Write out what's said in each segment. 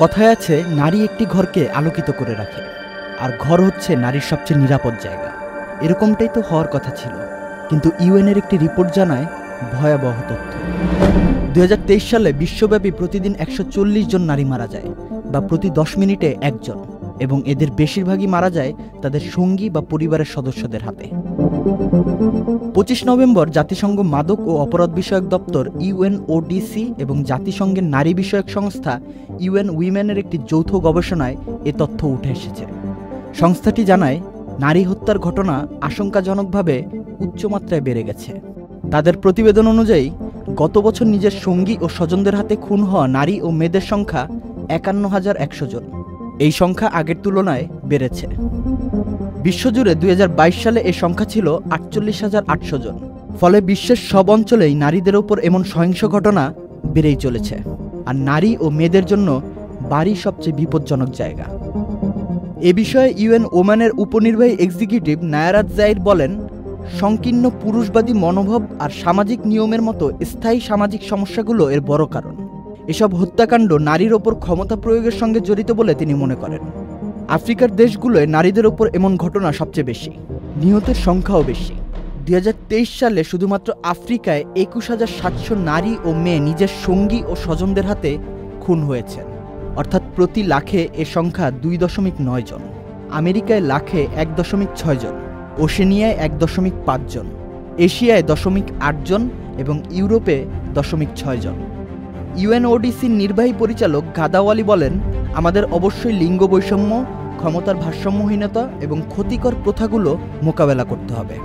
কথায় আছে নারী একটি ঘরকে আলোকিত করে রাখে, আর ঘর হচ্ছে নারীর সবচেয়ে নিরাপদ জায়গা। এরকমটাই তো হওয়ার কথা ছিল, কিন্তু ইউএনের একটি রিপোর্ট জানায় ভয়াবহ তথ্য। 2023 সালে বিশ্বব্যাপী প্রতিদিন 140 জন নারী মারা যায়, বা প্রতি 10 মিনিটে একজন, এবং এদের বেশিরভাগই মারা যায় তাদের সঙ্গী বা পরিবারের সদস্যদের হাতে। 25 নভেম্বর জাতিসংঘ মাদক ও অপরাধ বিষয়ক দপ্তর ইউএনওডিসি এবং জাতিসংঘের নারী বিষয়ক সংস্থা ইউএন উইমেনের একটি যৌথ গবেষণায় এ তথ্য উঠে এসেছে। সংস্থাটি জানায় নারী হত্যার ঘটনা আশঙ্কাজনকভাবে উচ্চমাত্রায় বেড়ে গেছে। তাদের প্রতিবেদন অনুযায়ী গত বছর নিজের সঙ্গী ও স্বজনদের হাতে খুন হওয়া নারী ও মেয়েদের সংখ্যা 51,100 জন। এই সংখ্যা আগের তুলনায় বেড়েছে। বিশ্বজুড়ে 2022 সালে এই সংখ্যা ছিল 48,800 জন। ফলে বিশ্বের সব অঞ্চলেই নারীদের ওপর এমন সহিংস ঘটনা বেড়েই চলেছে। আর নারী ও মেয়েদের জন্য বাড়ি সবচেয়ে বিপজ্জনক জায়গা। এ বিষয়ে ইউএন ওমানের উপনির্বাহী এক্সিকিউটিভ নায়ারাত জাইর বলেন, সংকীর্ণ পুরুষবাদী মনোভাব আর সামাজিক নিয়মের মতো স্থায়ী সামাজিক সমস্যাগুলো এর বড় কারণ। এসব হত্যাকাণ্ড নারীর ওপর ক্ষমতা প্রয়োগের সঙ্গে জড়িত বলে তিনি মনে করেন। আফ্রিকার দেশগুলোয় নারীদের ওপর এমন ঘটনা সবচেয়ে বেশি, নিহতের সংখ্যাও বেশি। 2023 সালে শুধুমাত্র আফ্রিকায় 21,700 নারী ও মেয়ে নিজের সঙ্গী ও স্বজনদের হাতে খুন হয়েছেন, অর্থাৎ প্রতি লাখে এ সংখ্যা 2.9 জন। আমেরিকায় লাখে 1.6 জন, ওশেনিয়ায় 1.5 জন, এশিয়ায় 0.8 জন এবং ইউরোপে 0.6 জন। ইউএনওডিসির নির্বাহী পরিচালক গাদাওয়ালি বলেন, আমাদের অবশ্যই লিঙ্গ বৈষম্য, ক্ষমতার ভারসাম্যহীনতা এবং ক্ষতিকর প্রথাগুলো মোকাবেলা করতে হবে।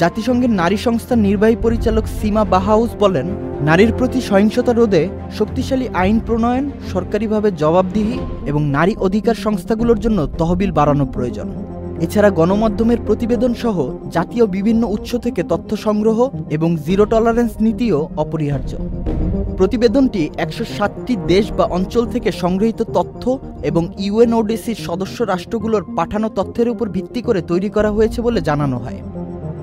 জাতিসংঘের নারী সংস্থার নির্বাহী পরিচালক সীমা বাহাউস বলেন, নারীর প্রতি সহিংসতা রোধে শক্তিশালী আইন প্রণয়ন, সরকারিভাবে জবাবদিহি এবং নারী অধিকার সংস্থাগুলোর জন্য তহবিল বাড়ানো প্রয়োজন। এছাড়া গণমাধ্যমের প্রতিবেদন সহ জাতীয় বিভিন্ন উৎস থেকে তথ্য সংগ্রহ এবং জিরো টলারেন্স নীতিও অপরিহার্য। প্রতিবেদনটি 107টি দেশ বা অঞ্চল থেকে সংগৃহীত তথ্য এবং ইউএনওডিসির সদস্য রাষ্ট্রগুলোর পাঠানো তথ্যের উপর ভিত্তি করে তৈরি করা হয়েছে বলে জানানো হয়।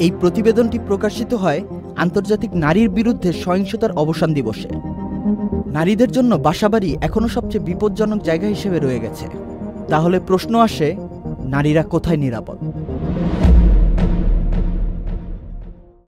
এই প্রতিবেদনটি প্রকাশিত হয় আন্তর্জাতিক নারীর বিরুদ্ধে সহিংসতার অবসান দিবসে। নারীদের জন্য বাসাবাড়ি এখনও সবচেয়ে বিপজ্জনক জায়গা হিসেবে রয়ে গেছে। তাহলে প্রশ্ন আসে, নারীরা কোথায় নিরাপদ?